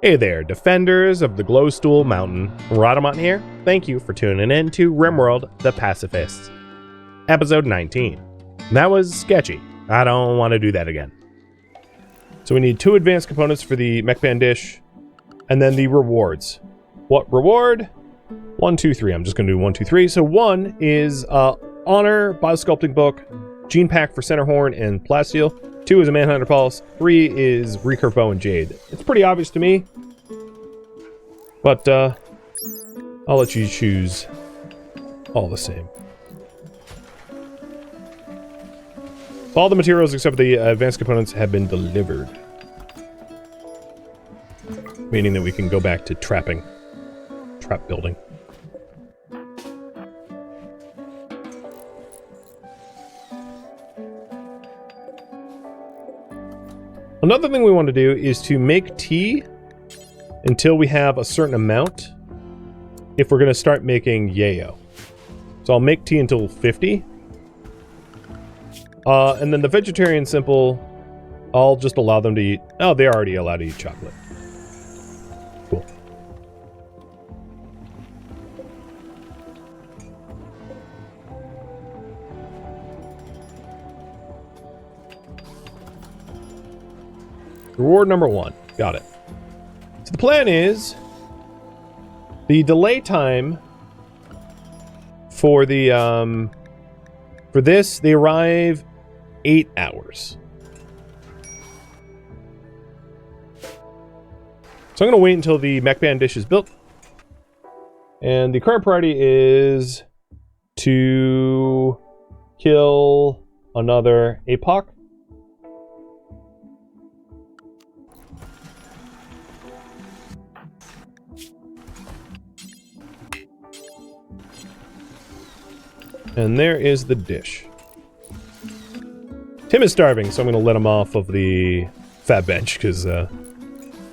Hey there, defenders of the Glowstool Mountain. Rhadamant here. Thank you for tuning in to RimWorld, the Pacifists. Episode 19. That was sketchy. I don't want to do that again. So we need 2 advanced components for the mech band dish, and then the rewards. What reward? 1, 2, 3. I'm just going to do 1, 2, 3. So 1 is Honor, Biosculpting Book, Gene Pack for Center Horn and Plasteel. 2 is a Manhunter Pulse. 3 is Recurve Bow and Jade. It's pretty obvious to me, but I'll let you choose all the same. All the materials except for the advanced components have been delivered. Meaning that we can go back to trap building. Another thing we want to do is to make tea until we have a certain amount if we're going to start making yayo. So I'll make tea until 50. And then the vegetarian simple, I'll just allow them to eat. Oh, they're already allowed to eat chocolate. Cool. Reward number 1. Got it. So the plan is the delay time for the for this, they arrive 8 hours. So I'm going to wait until the mech band dish is built. And the current priority is to kill another Apoc. And there is the dish. Tim is starving, so I'm going to let him off of the fat bench, because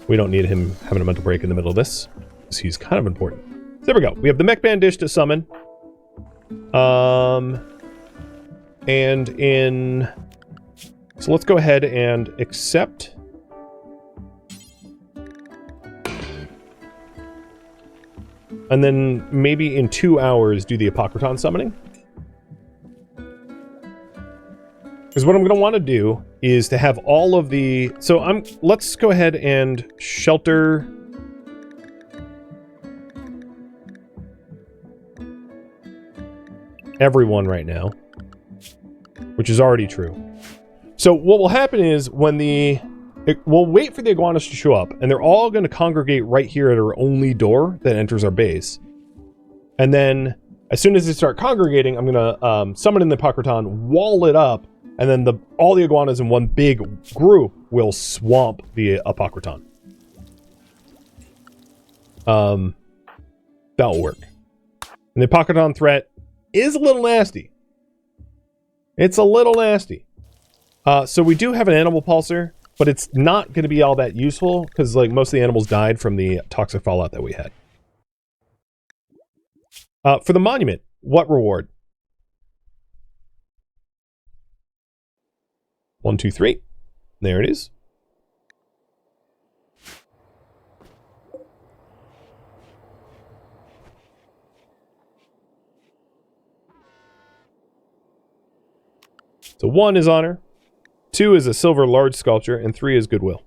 we don't need him having a mental break in the middle of this, because he's kind of important. So there we go. We have the mech band dish to summon. So let's go ahead and accept. And then maybe in 2 hours do the Apocriton summoning. Because what I'm going to want to do is to have all of the... So let's go ahead and shelter... everyone right now. Which is already true. So what will happen is when we'll wait for the iguanas to show up, and they're all going to congregate right here at our only door that enters our base. And then, as soon as they start congregating, I'm going to summon in the Apocriton, wall it up, and then all the iguanas in one big group will swamp the Apocriton. That'll work. And the Apocriton threat is a little nasty. It's a little nasty. So we do have an animal pulsar, but it's not going to be all that useful, because like most of the animals died from the toxic fallout that we had. For the monument, what reward? 1, 2, 3. There it is. So 1 is honor, 2 is a silver large sculpture, and 3 is goodwill.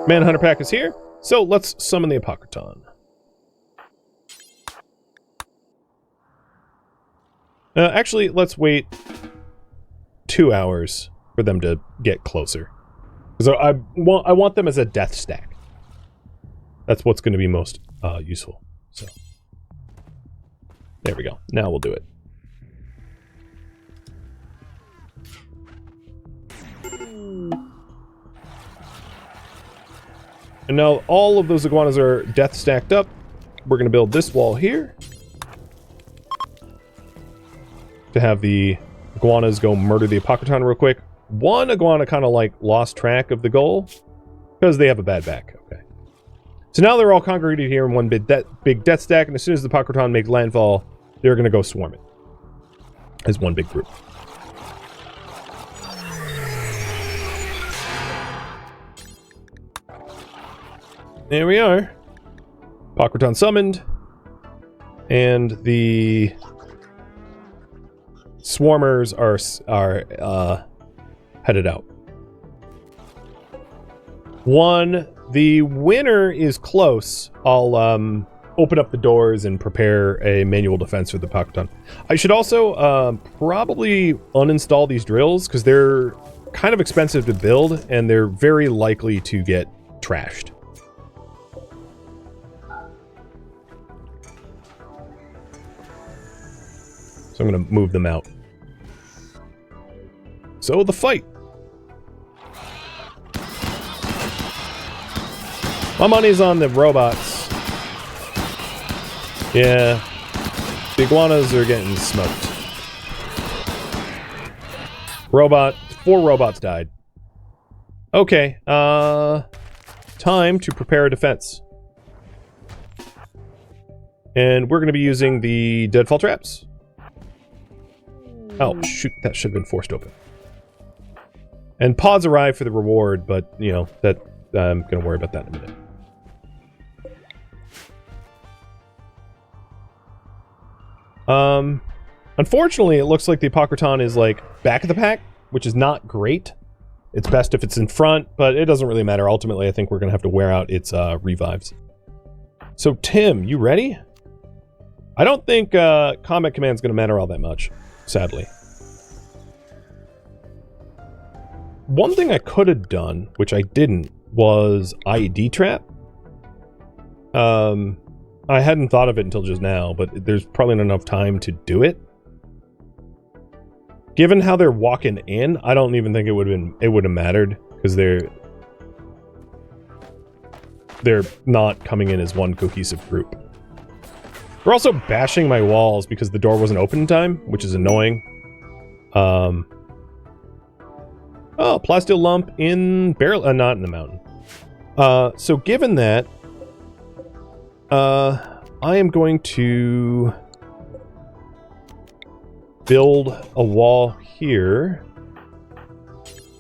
Manhunter pack is here, so let's summon the Apocriton. Actually, let's wait 2 hours for them to get closer. Because I want them as a death stack. That's what's going to be most useful. So there we go. Now we'll do it. And now all of those iguanas are death stacked up. We're going to build this wall here to have the iguanas go murder the Apocriton real quick. One iguana kind of like lost track of the goal because they have a bad back. Okay. So now they're all congregated here in one big death stack, and as soon as the Apocriton make landfall, they're going to go swarm it as one big group. There we are. Apocriton summoned, and the swarmers are headed out. The winner is close. I'll open up the doors and prepare a manual defense for the Apocriton. I should also probably uninstall these drills because they're kind of expensive to build and they're very likely to get trashed. So I'm going to move them out. So the fight. My money's on the robots. Yeah. The iguanas are getting smoked. 4 robots died. Okay. Time to prepare a defense. And we're going to be using the deadfall traps. Oh, shoot. That should have been forced open. And pods arrive for the reward, but, you know, that I'm going to worry about that in a minute. Unfortunately, it looks like the Apocriton is, like, back of the pack, which is not great. It's best if it's in front, but it doesn't really matter. Ultimately, I think we're going to have to wear out its revives. So, Tim, you ready? I don't think combat command is going to matter all that much, sadly. One thing I could have done, which I didn't, was IED trap. I hadn't thought of it until just now, but there's probably not enough time to do it. Given how they're walking in, I don't even think it would have mattered because they're not coming in as one cohesive group. We're also bashing my walls because the door wasn't open in time, which is annoying. Oh, plasteel lump in barrel, not in the mountain. So given that, I am going to build a wall here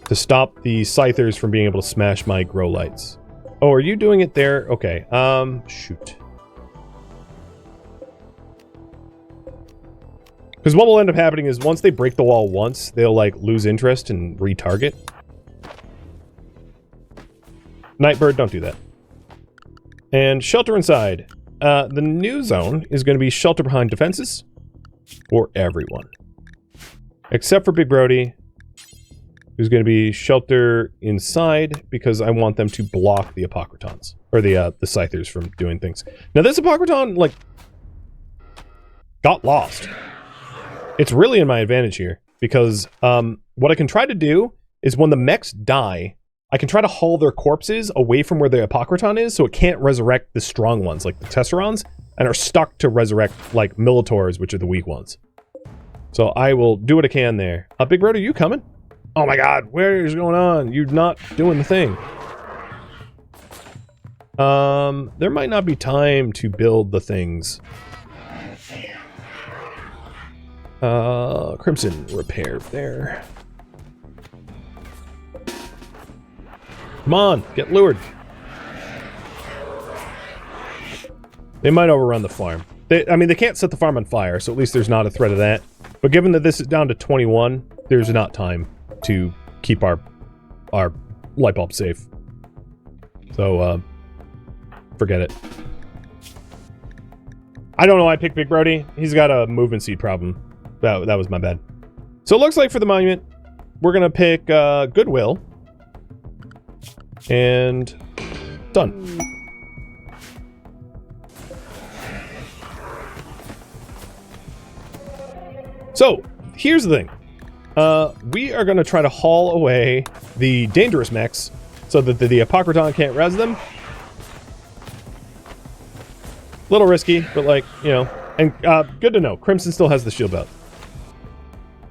to stop the scythers from being able to smash my grow lights. Oh, are you doing it there? Okay, shoot. Because what will end up happening is once they break the wall once, they'll, like, lose interest and retarget. Nightbird, don't do that. And shelter inside. The new zone is going to be shelter behind defenses for everyone. Except for Big Brody, who's going to be shelter inside because I want them to block the Apocrytons. Or the Scythers from doing things. Now this Apocriton, like, got lost. It's really in my advantage here because what I can try to do is when the mechs die, I can try to haul their corpses away from where the Apocriton is so it can't resurrect the strong ones like the Tesserons and are stuck to resurrect like Militors, which are the weak ones. So I will do what I can there. Big Bird, are you coming? Oh my god, what is going on? You're not doing the thing. There might not be time to build the things. Crimson repair there. Come on, get lured. They might overrun the farm. I mean, they can't set the farm on fire, so at least there's not a threat of that. But given that this is down to 21, there's not time to keep our light bulb safe. So, forget it. I don't know why I picked Big Brody. He's got a movement speed problem. That was my bad. So it looks like for the monument, we're going to pick Goodwill. And done. So, here's the thing. We are going to try to haul away the dangerous mechs so that the Apocriton can't res them. A little risky, but like, you know. And good to know. Crimson still has the shield belt.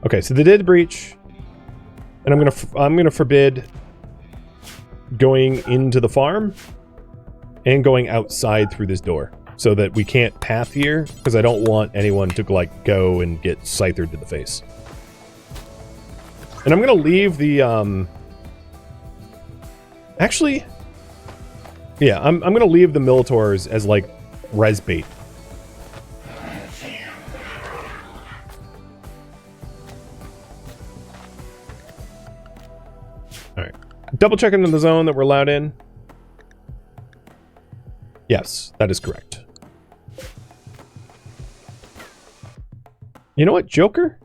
Okay, so they did breach. And I'm gonna forbid going into the farm. and going outside through this door so that we can't path here, because I don't want anyone to like go and get scythered to the face. And I'm gonna leave the actually, yeah, I'm gonna leave the Militors as like res bait. All right, double checking in the zone that we're allowed in. Yes, that is correct. You know what, Joker?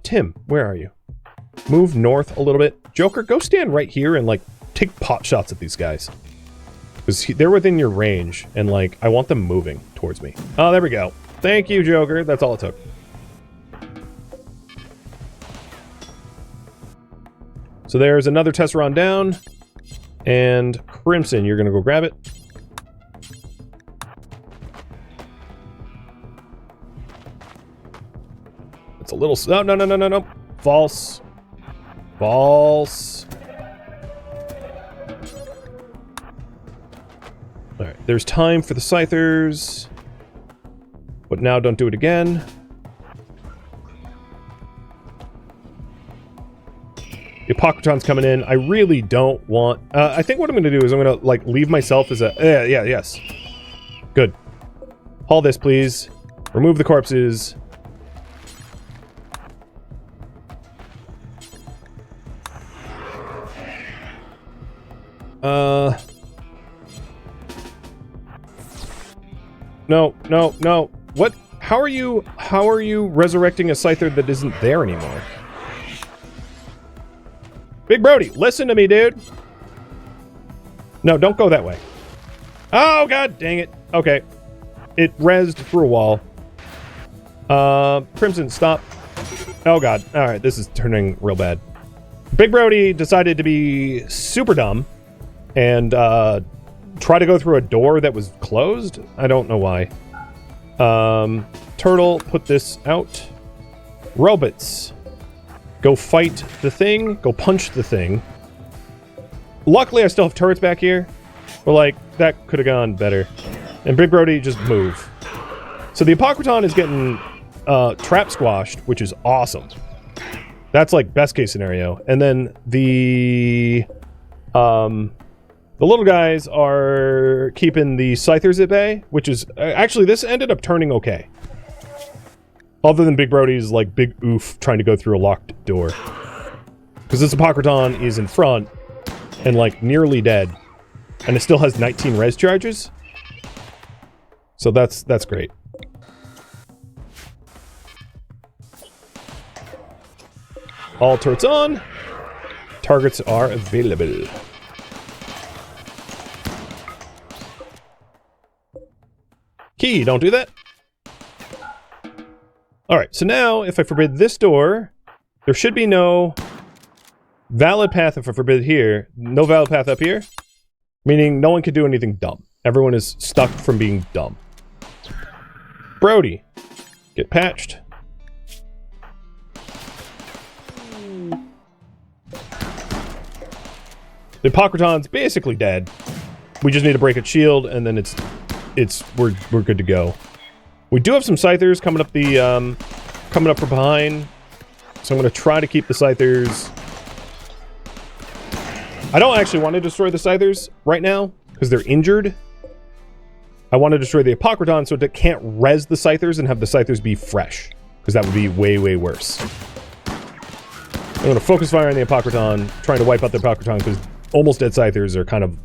Tim, where are you? Move north a little bit. Joker, go stand right here and, like, take pot shots at these guys. Because they're within your range, and, like, I want them moving towards me. Oh, there we go. Thank you, Joker. That's all it took. So there's another Tesseron down. And Crimson, you're going to go grab it. It's a little... Oh, no, no, no, no, no. False. False. Alright, there's time for the Scythers. But now don't do it again. The Apocriton's coming in. I really don't want... I think what I'm going to do is I'm going to, like, leave myself as a... yes. Good. Haul this, please. Remove the corpses. No, no, no. What? How are you resurrecting a Scyther that isn't there anymore? Big Brody, listen to me, dude. No, don't go that way. Oh, god dang it. Okay. It rezzed through a wall. Crimson, stop. Oh god. Alright, this is turning real bad. Big Brody decided to be super dumb and try to go through a door that was closed? I don't know why. Turtle, put this out. Robots. Go fight the thing. Go punch the thing. Luckily, I still have turrets back here. But, like, that could have gone better. And Big Brody, just move. So the Apocriton is getting trap squashed, which is awesome. That's, like, best case scenario. And then the little guys are keeping the Scythers at bay, which is... actually, this ended up turning okay. Other than Big Brody's, like, big oof trying to go through a locked door. Because this Apocriton is in front and, like, nearly dead. And it still has 19 res charges. So that's great. All turrets on. Targets are available. Key, don't do that. Alright, so now, if I forbid this door, there should be no valid path if I forbid here. No valid path up here. Meaning no one can do anything dumb. Everyone is stuck from being dumb. Brody, get patched. The Apocriton's basically dead. We just need to break its shield, and then we're good to go. We do have some Scythers coming up the coming up from behind, so I'm going to try to keep the Scythers. I don't actually want to destroy the Scythers right now because they're injured. I want to destroy the Apocriton so it can't res the Scythers and have the Scythers be fresh, because that would be way, way worse. I'm going to focus fire on the Apocriton, trying to wipe out the Apocriton because almost dead Scythers are kind of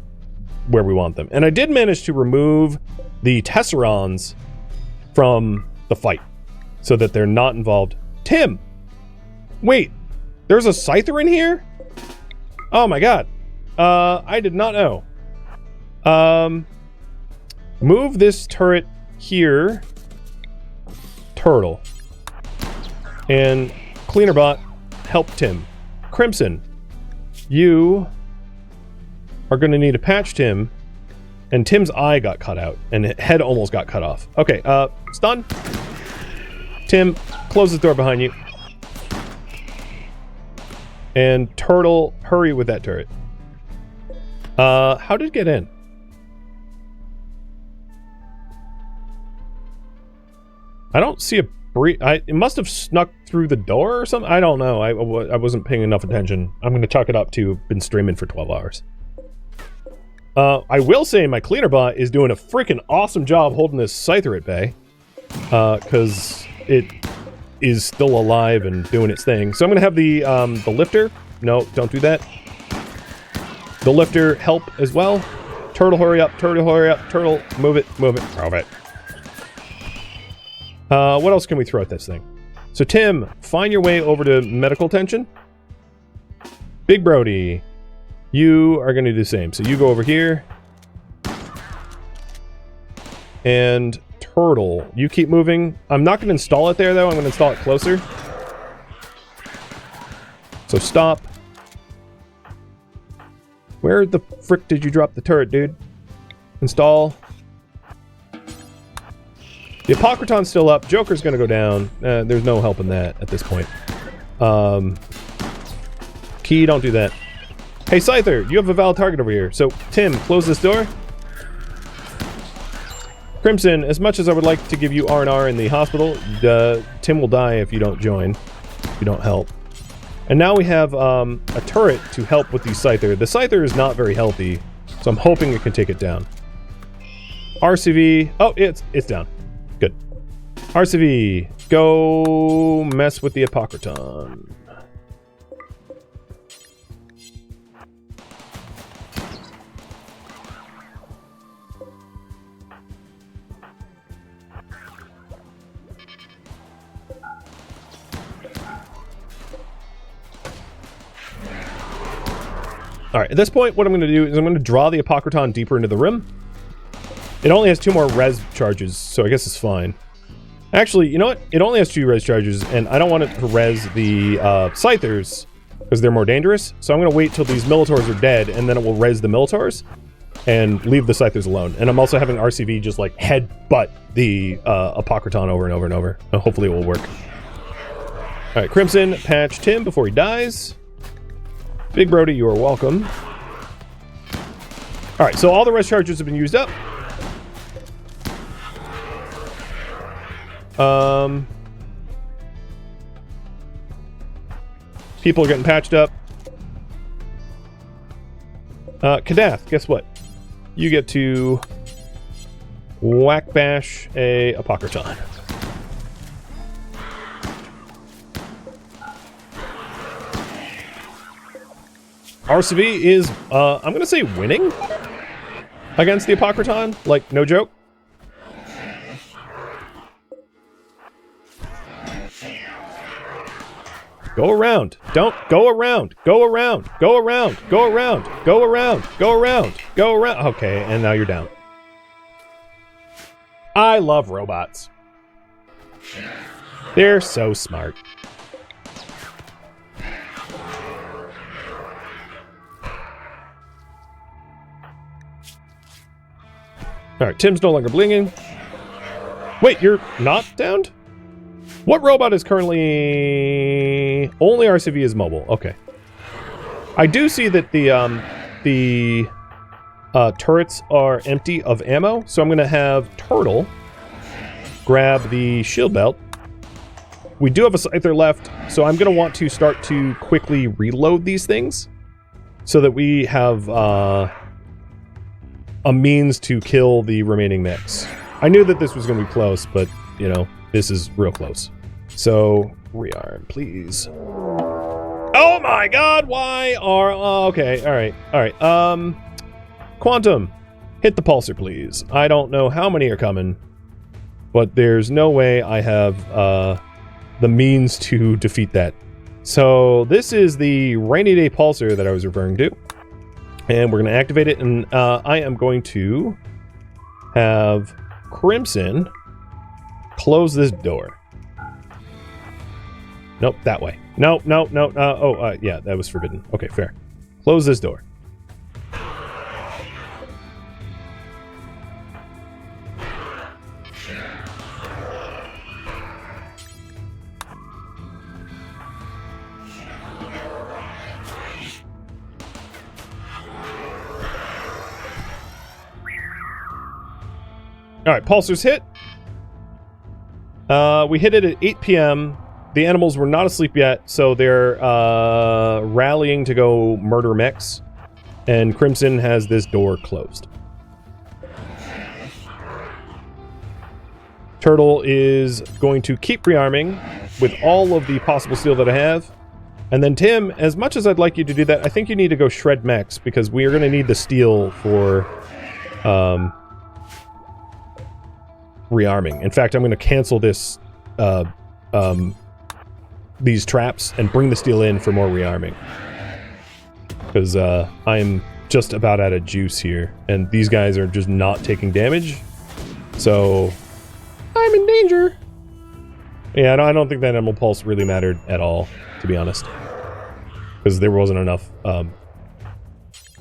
where we want them. And I did manage to remove the Tesserons from the fight so that they're not involved. Tim! Wait, there's a Scyther in here? Oh my god. I did not know. Move this turret here. Turtle. And Cleanerbot, help Tim. Crimson, you are going to need to patch Tim. And Tim's eye got cut out, and his head almost got cut off. Okay, stun. Tim, close the door behind you. And Turtle, hurry with that turret. How did it get in? I don't see a it must have snuck through the door or something. I don't know. I wasn't paying enough attention. I'm going to chalk it up to been streaming for 12 hours. I will say my cleaner bot is doing a freaking awesome job holding this scyther at bay. Because it is still alive and doing its thing. So I'm going to have the lifter. No, don't do that. The lifter help as well. Turtle, hurry up. Turtle, hurry up. Turtle, move it. Move it. Move it. What else can we throw at this thing? So Tim, find your way over to medical attention. Big Brody, you are going to do the same. So you go over here. And Turtle, you keep moving. I'm not going to install it there, though. I'm going to install it closer. So stop. Where the frick did you drop the turret, dude? Install. The Apocriton's still up. Joker's going to go down. There's no help in that at this point. Key, don't do that. Hey, Scyther, you have a valid target over here. So, Tim, close this door. Crimson, as much as I would like to give you R&R in the hospital, Tim will die if you don't join. If you don't help. And now we have a turret to help with the Scyther. The Scyther is not very healthy, so I'm hoping it can take it down. RCV. Oh, it's down. Good. RCV, go mess with the Apocriton. Alright, at this point, what I'm going to do is I'm going to draw the Apocriton deeper into the rim. It only has 2 more res charges, so I guess it's fine. Actually, you know what? It only has 2 res charges, and I don't want it to res the Scythers, because they're more dangerous. So I'm going to wait till these Militors are dead, and then it will res the Militors, and leave the Scythers alone. And I'm also having RCV just, like, headbutt the Apocriton over and over and over. Hopefully it will work. Alright, Crimson, patch Tim before he dies. Big Brody, you are welcome. Alright, so all the res charges have been used up. People are getting patched up. Kadath, guess what? You get to whack bash a Apocriton. RCV is, I'm gonna say winning against the Apocriton. Like, no joke. Go around. Don't go around. Go around. Go around. Go around. Go around. Go around. Go around. Okay, and now you're down. I love robots. They're so smart. Alright, Tim's no longer blinging. Wait, you're not downed? What robot is currently... Only RCV is mobile. Okay. I do see that the turrets are empty of ammo, so I'm going to have Turtle grab the shield belt. We do have a Scyther left, so I'm going to want to start to quickly reload these things so that we have a means to kill the remaining mechs. I knew that this was going to be close, but, you know, this is real close. So, rearm, please. Oh my god, why are... okay, alright. Quantum, hit the pulsar, please. I don't know how many are coming, but there's no way I have the means to defeat that. So, this is the rainy day pulsar that I was referring to. And we're going to activate it, and I am going to have Crimson close this door. Nope, that way. No. Yeah, that was forbidden. Okay, fair. Close this door. Alright, pulsars hit. We hit it at 8 p.m. The animals were not asleep yet, so they're rallying to go murder mechs. And Crimson has this door closed. Turtle is going to keep rearming with all of the possible steel that I have. And then Tim, as much as I'd like you to do that, I think you need to go shred mechs, because we are going to need the steel for rearming. In fact, I'm going to cancel this these traps and bring the steel in for more rearming. Because I'm just about out of juice here, and these guys are just not taking damage. So I'm in danger. Yeah, I don't think that animal pulse really mattered at all, to be honest. Because there wasn't enough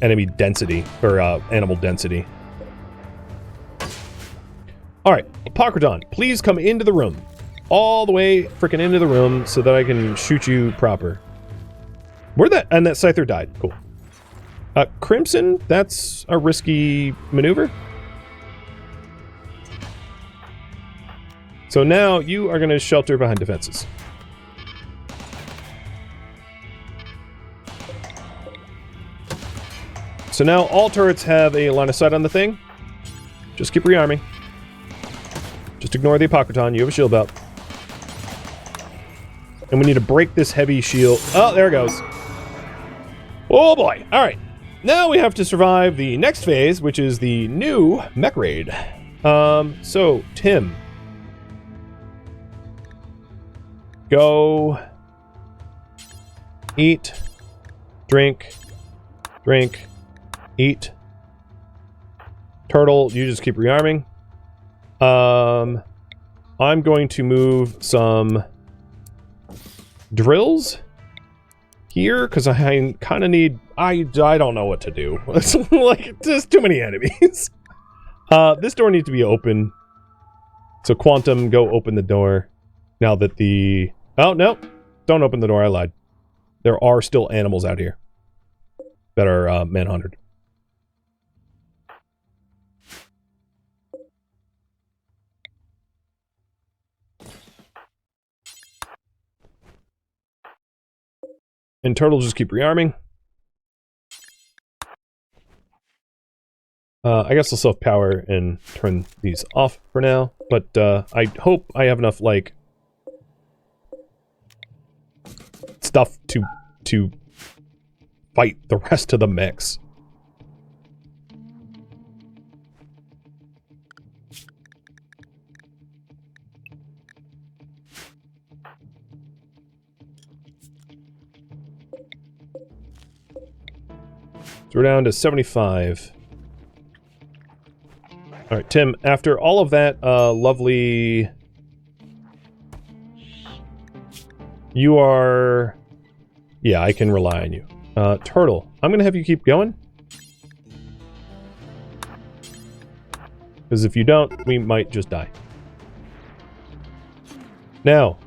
enemy density, or animal density. Alright, Apocriton, please come into the room. All the way freaking into the room so that I can shoot you proper. Where'd that... And that Scyther died. Cool. Crimson, that's a risky maneuver. So now you are going to shelter behind defenses. So now all turrets have a line of sight on the thing. Just keep rearming. Just ignore the Apocriton. You have a shield belt. And we need to break this heavy shield. Oh, there it goes. Oh boy. Alright. Now we have to survive the next phase, which is the new mech raid. So, Tim. Go. Eat. Drink. Drink. Eat. Turtle, you just keep rearming. I'm going to move some drills here, because I kind of need... I don't know what to do. It's like, there's too many enemies. This door needs to be open. So Quantum, go open the door. Now that the... Oh, no. Don't open the door, I lied. There are still animals out here that are manhunted. And Turtle just keep rearming. I guess I'll self-power and turn these off for now, but I hope I have enough, like, stuff to fight the rest of the mechs. So we're down to 75. Alright, Tim, after all of that lovely... You are... Yeah, I can rely on you. Turtle, I'm gonna have you keep going. Because if you don't, we might just die. Now,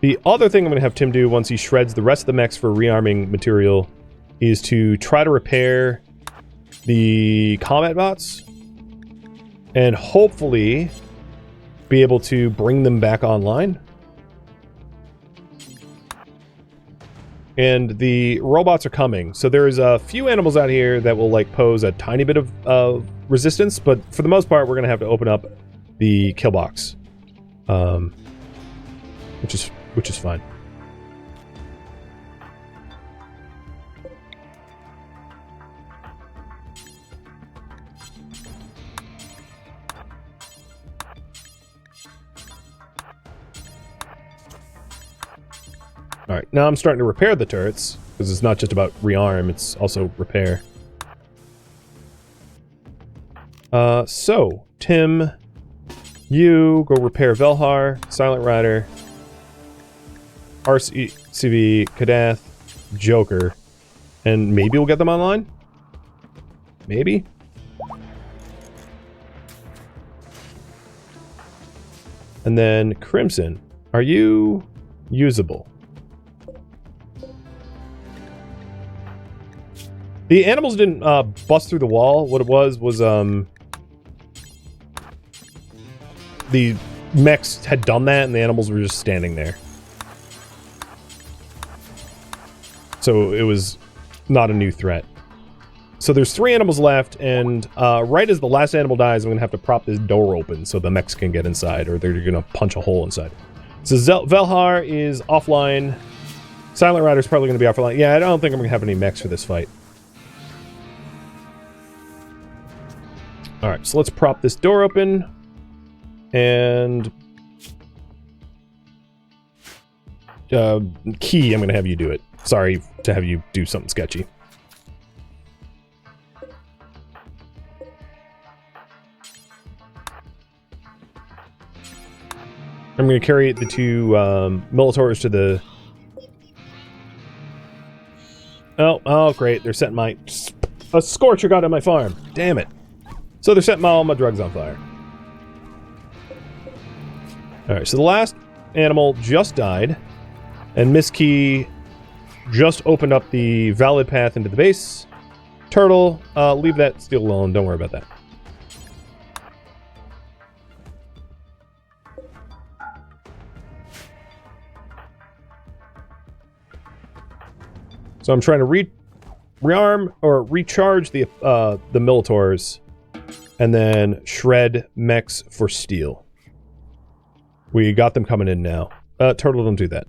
the other thing I'm gonna have Tim do once he shreds the rest of the mechs for rearming material is to try to repair the combat bots and hopefully be able to bring them back online. And the robots are coming, so there's a few animals out here that will like pose a tiny bit of resistance, but for the most part we're gonna have to open up the kill box, which is fine. Alright, now I'm starting to repair the turrets, because it's not just about rearm, it's also repair. So, Tim, you go repair Velhar, Silent Rider, RCV, Kadath, Joker, and maybe we'll get them online? Maybe? And then, Crimson, are you usable? The animals didn't bust through the wall. What it was the mechs had done that and the animals were just standing there. So it was not a new threat. So there's 3 animals left, and right as the last animal dies, I'm going to have to prop this door open so the mechs can get inside, or they're going to punch a hole inside. So Velhar is offline. Silent Rider's probably going to be offline. Yeah, I don't think I'm going to have any mechs for this fight. Alright, so let's prop this door open. And... Key, I'm going to have you do it. Sorry to have you do something sketchy. I'm going to carry the 2 Militaurs to the... Oh, great. They're setting my... A Scorcher got on my farm. Damn it. So they're setting all my drugs on fire. Alright, so the last animal just died. And Miss Key just opened up the valid path into the base. Turtle, leave that steel alone. Don't worry about that. So I'm trying to rearm or recharge the Militaurs, and then shred mechs for steel. We got them coming in now. Turtle, don't do that.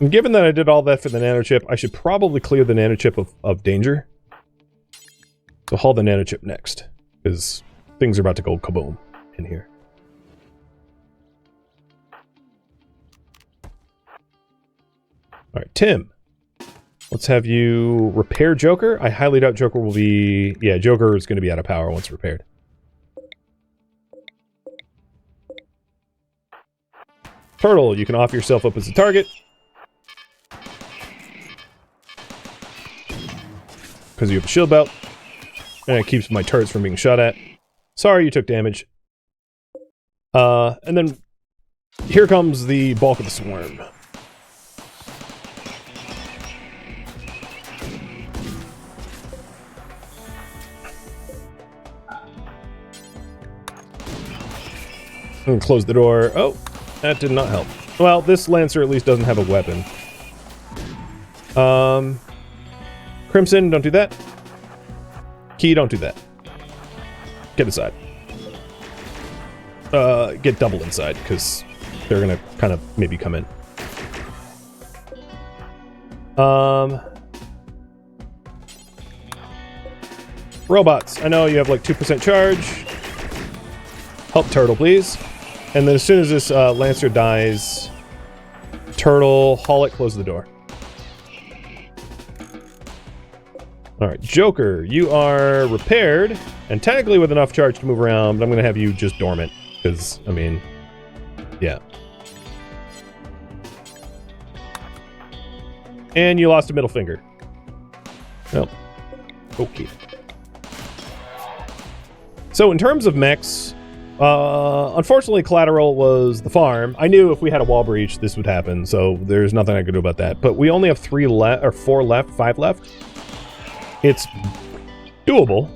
And given that I did all that for the nanochip, I should probably clear the nanochip of danger. So haul the nanochip next, because things are about to go kaboom in here. Alright, Tim. Let's have you repair Joker. I highly doubt Joker will be... Yeah, Joker is going to be out of power once repaired. Turtle, you can offer yourself up as a target. Because you have a shield belt. And it keeps my turrets from being shot at. Sorry you took damage. And then here comes the bulk of the swarm. I'm gonna close the door. Oh, that did not help. Well, this Lancer at least doesn't have a weapon. Crimson, don't do that. Key, don't do that. Get inside. Get double inside, because they're gonna kind of maybe come in. Robots, I know you have like 2% charge. Help Turtle, please. And then as soon as this Lancer dies, Turtle, haul it, close the door. Alright, Joker, you are repaired, and technically with enough charge to move around, but I'm going to have you just dormant, because, I mean, yeah. And you lost a middle finger. Well, okay. So in terms of mechs, unfortunately collateral was the farm. I knew if we had a wall breach this would happen, so there's nothing I could do about that. But we only have 3 left, or 4 left, 5 left. It's doable.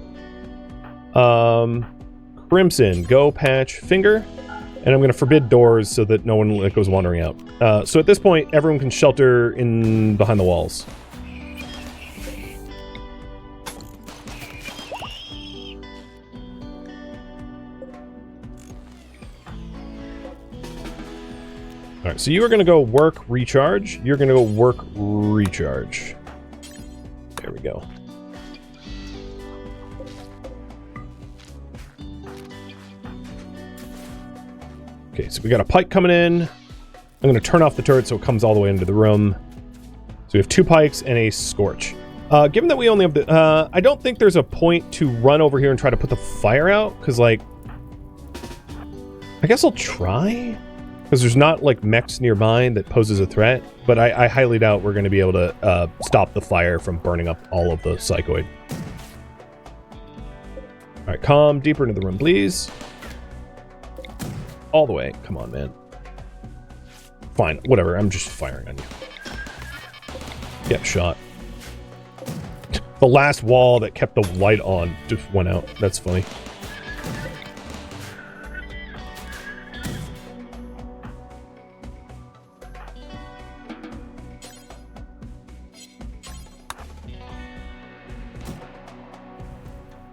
Crimson, go patch finger. And I'm going to forbid doors so that no one goes wandering out. So at this point, everyone can shelter in behind the walls. Alright, so you are going to go work, recharge. You're going to go work, recharge. There we go. Okay, so we got a pike coming in. I'm going to turn off the turret so it comes all the way into the room. So we have 2 pikes and a scorch. Given that we only have the... I don't think there's a point to run over here and try to put the fire out, because, like... I guess I'll try? Because there's not, like, mechs nearby that poses a threat, but I highly doubt we're going to be able to stop the fire from burning up all of the psychoid. Alright, come deeper into the room, please. All the way. Come on, man. Fine, whatever. I'm just firing on you. Get shot. The last wall that kept the light on just went out. That's funny.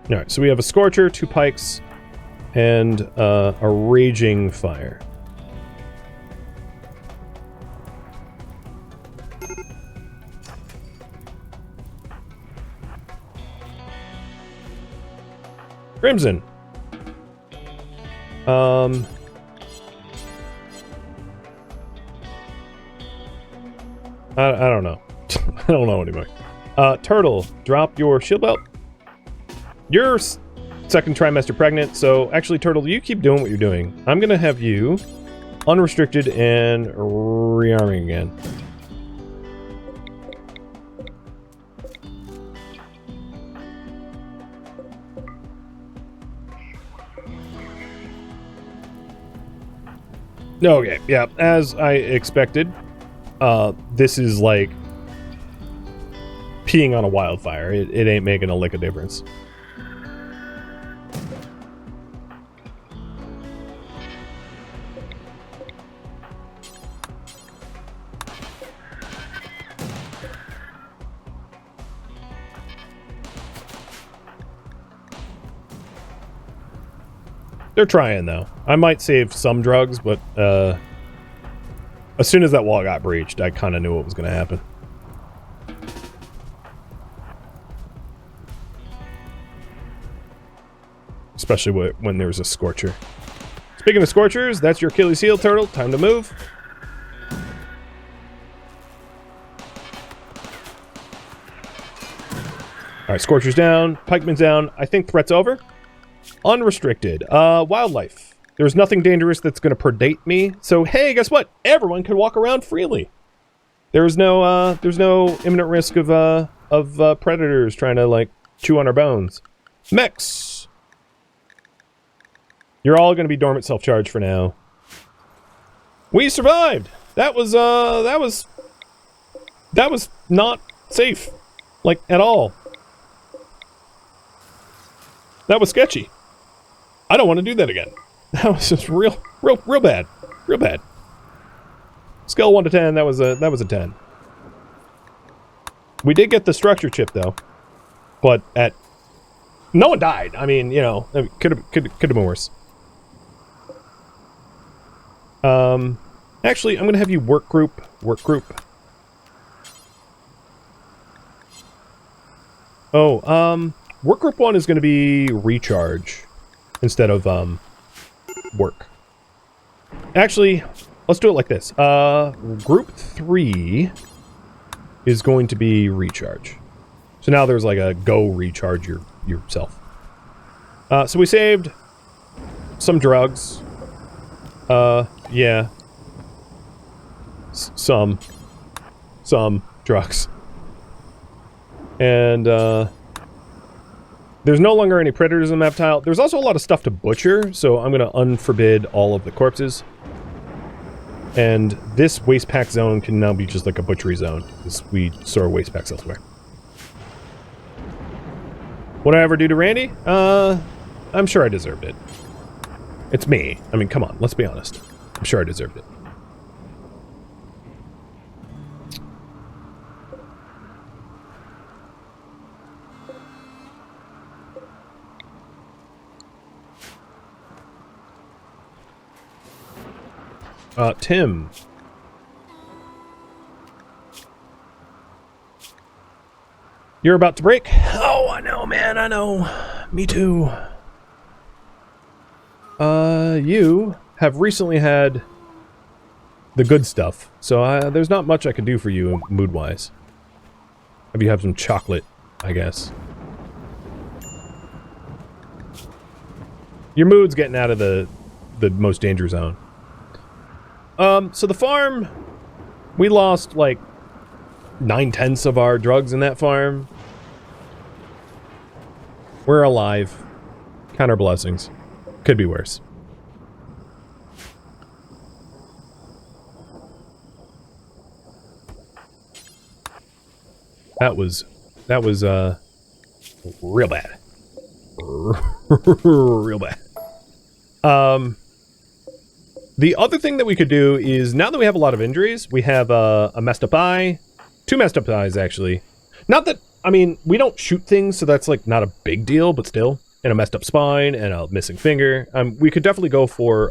Alright, so we have a Scorcher, 2 Pikes, and a Raging Fire. Crimson. I don't know. I don't know anymore. Turtle, drop your shield belt. You're second trimester pregnant, so actually, Turtle, you keep doing what you're doing. I'm gonna have you unrestricted and rearming again. Okay, yeah, as I expected, this is like peeing on a wildfire. It ain't making a lick of difference. They're trying, though. I might save some drugs, but as soon as that wall got breached, I kind of knew what was going to happen. Especially when there's a Scorcher. Speaking of Scorchers, that's your Achilles heel, Turtle. Time to move. Alright, Scorcher's down. Pikeman's down. I think threat's over. Unrestricted. Wildlife. There's nothing dangerous that's going to predate me. So, hey, guess what? Everyone can walk around freely. There's no imminent risk of predators trying to, like, chew on our bones. Mechs. You're all going to be dormant self-charge for now. We survived. That was not safe. Like, at all. That was sketchy. I don't want to do that again. That was just real bad. Real bad. Scale 1 to 10, that was a 10. We did get the structure chip though. But no one died. I mean, you know, it could have been worse. Actually, I'm gonna have you work group. Oh, work group 1 is gonna be recharge instead of work. Actually, let's do it like this. Group 3 is going to be recharge. So now there's like a go recharge yourself. So we saved some drugs. Yeah. Some drugs. And, there's no longer any predators in the map tile. There's also a lot of stuff to butcher, so I'm gonna unforbid all of the corpses. And this waste pack zone can now be just like a butchery zone, because we store waste packs elsewhere. What did I ever do to Randy? I'm sure I deserved it. It's me. I mean, come on, let's be honest. I'm sure I deserved it. Tim. You're about to break? Oh, I know, man, I know. Me too. You have recently had the good stuff, so there's not much I can do for you mood-wise. Have you have some chocolate, I guess. Your mood's getting out of the most danger zone. So the farm, we lost like 9/10 of our drugs in that farm. We're alive. Count our blessings. Could be worse. That was real bad. Real bad. The other thing that we could do is, now that we have a lot of injuries, we have a messed up eye. 2 messed up eyes, actually. Not that, I mean, we don't shoot things, so that's, like, not a big deal, but still. And a messed up spine, and a missing finger. We could definitely go for,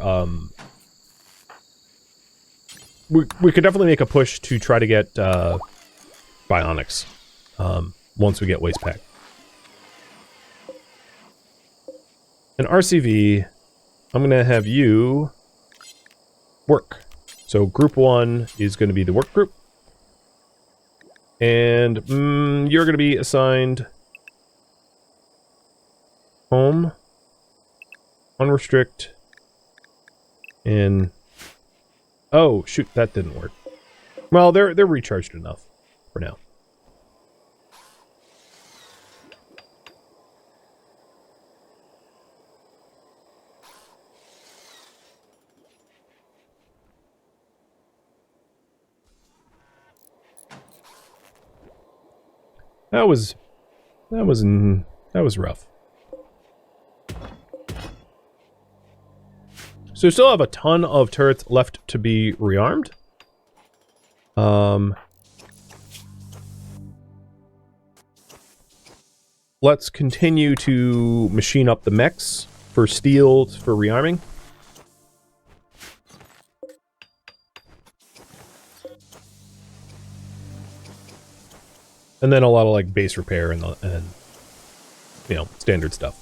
we could definitely make a push to try to get, bionics, once we get waste pack. An RCV, I'm gonna have you work. So group 1 is gonna be the work group. And you're gonna be assigned home, unrestrict, and oh shoot, that didn't work. Well, they're recharged enough for now. That was rough. So we still have a ton of turrets left to be rearmed. Let's continue to machine up the mechs for steel for rearming. And then a lot of like base repair and you know, standard stuff.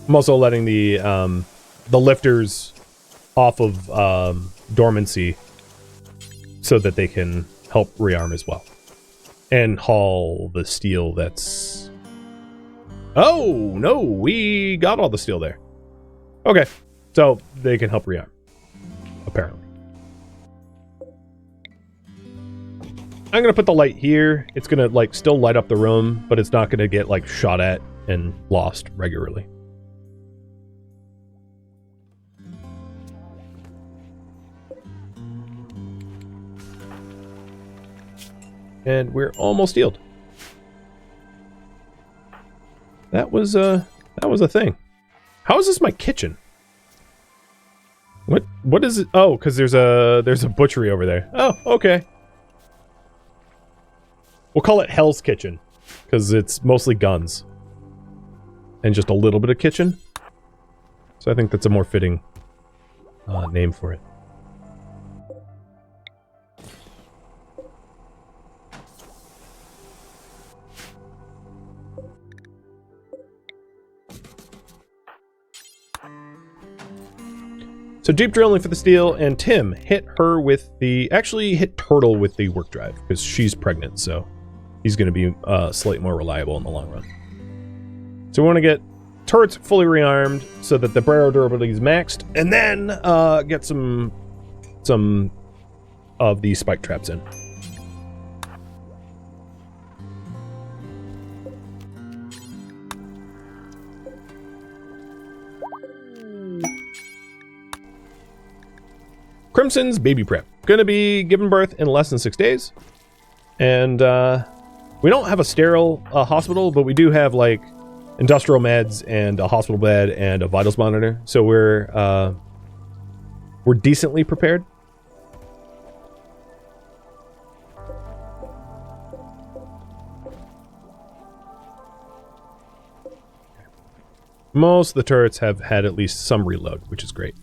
I'm also letting the lifters off of dormancy so that they can help rearm as well. And haul the steel that's... Oh, no, we got all the steel there. Okay, so they can help rearm, apparently. I'm gonna put the light here. It's gonna, like, still light up the room, but it's not gonna get, like, shot at and lost regularly. And we're almost healed. That was a thing. How is this my kitchen? What is it? Oh, because there's a butchery over there. Oh, okay. We'll call it Hell's Kitchen, because it's mostly guns. And just a little bit of kitchen. So I think that's a more fitting name for it. So deep drilling for the steel, and Tim hit her with the... Actually hit Turtle with the work drive, because she's pregnant, so he's going to be slightly more reliable in the long run. So we want to get turrets fully rearmed so that the barrel durability is maxed, and then get some of the spike traps in. Crimson's baby prep. Gonna be giving birth in less than 6 days. And we don't have a sterile hospital, but we do have like industrial meds and a hospital bed and a vitals monitor. So we're decently prepared. Most of the turrets have had at least some reload, which is great.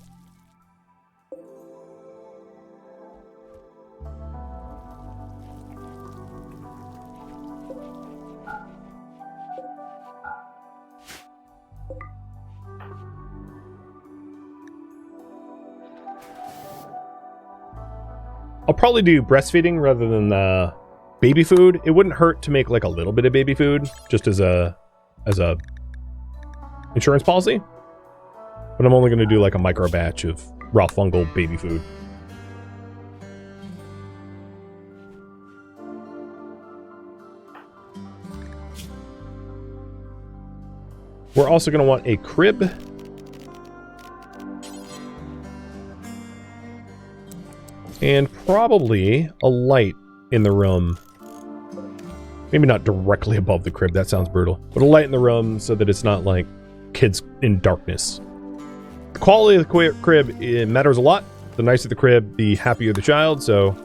I'll probably do breastfeeding rather than baby food. It wouldn't hurt to make like a little bit of baby food just as a insurance policy. But I'm only going to do like a micro batch of raw fungal baby food. We're also going to want a crib. And probably a light in the room. Maybe not directly above the crib, that sounds brutal. But a light in the room so that it's not like kids in darkness. The quality of the crib, it matters a lot. The nicer the crib, the happier the child, so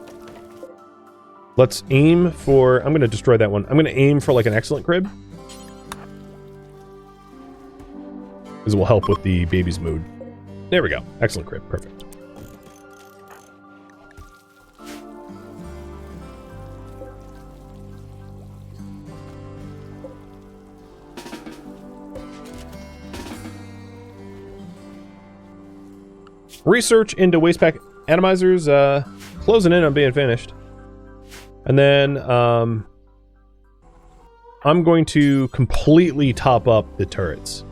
let's aim for... I'm going to destroy that one. I'm going to aim for like an excellent crib. This will help with the baby's mood. There we go. Excellent crib. Perfect. Research into waste pack atomizers, closing in on being finished. And then, I'm going to completely top up the turrets.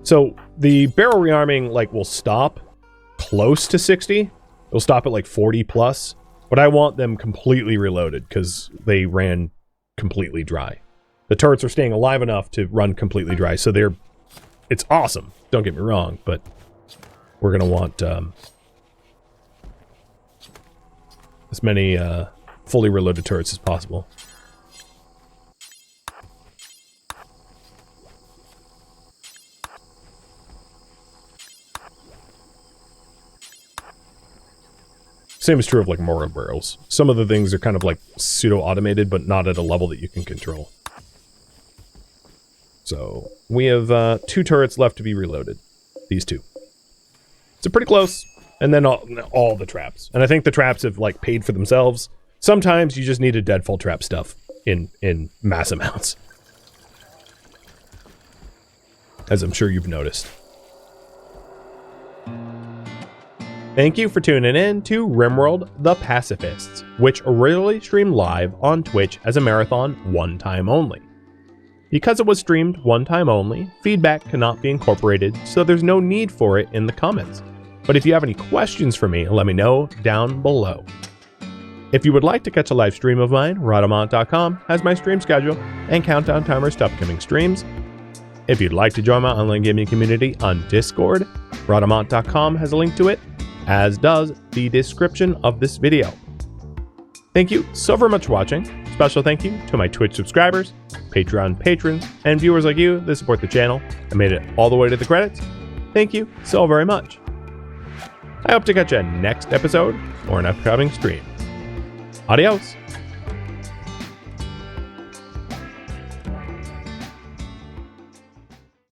So, the barrel rearming, like, will stop close to 60. It'll stop at, like, 40 plus. But I want them completely reloaded, because they ran completely dry. The turrets are staying alive enough to run completely dry, so they're... It's awesome, don't get me wrong, but... We're going to want as many fully reloaded turrets as possible. Same is true of like mortar barrels. Some of the things are kind of like pseudo-automated, but not at a level that you can control. So we have 2 turrets left to be reloaded. These 2. So pretty close, and then all the traps. And I think the traps have like paid for themselves. Sometimes you just need a deadfall trap stuff in mass amounts. As I'm sure you've noticed. Thank you for tuning in to RimWorld The Pacifists, which originally streamed live on Twitch as a marathon one time only. Because it was streamed one time only, feedback cannot be incorporated, so there's no need for it in the comments. But if you have any questions for me, let me know down below. If you would like to catch a live stream of mine, Rhadamant.com has my stream schedule and countdown timers to upcoming streams. If you'd like to join my online gaming community on Discord, Rhadamant.com has a link to it, as does the description of this video. Thank you so very much for watching. Special thank you to my Twitch subscribers, Patreon patrons, and viewers like you that support the channel and made it all the way to the credits. Thank you so very much. I hope to catch you next episode or an upcoming stream. Adios.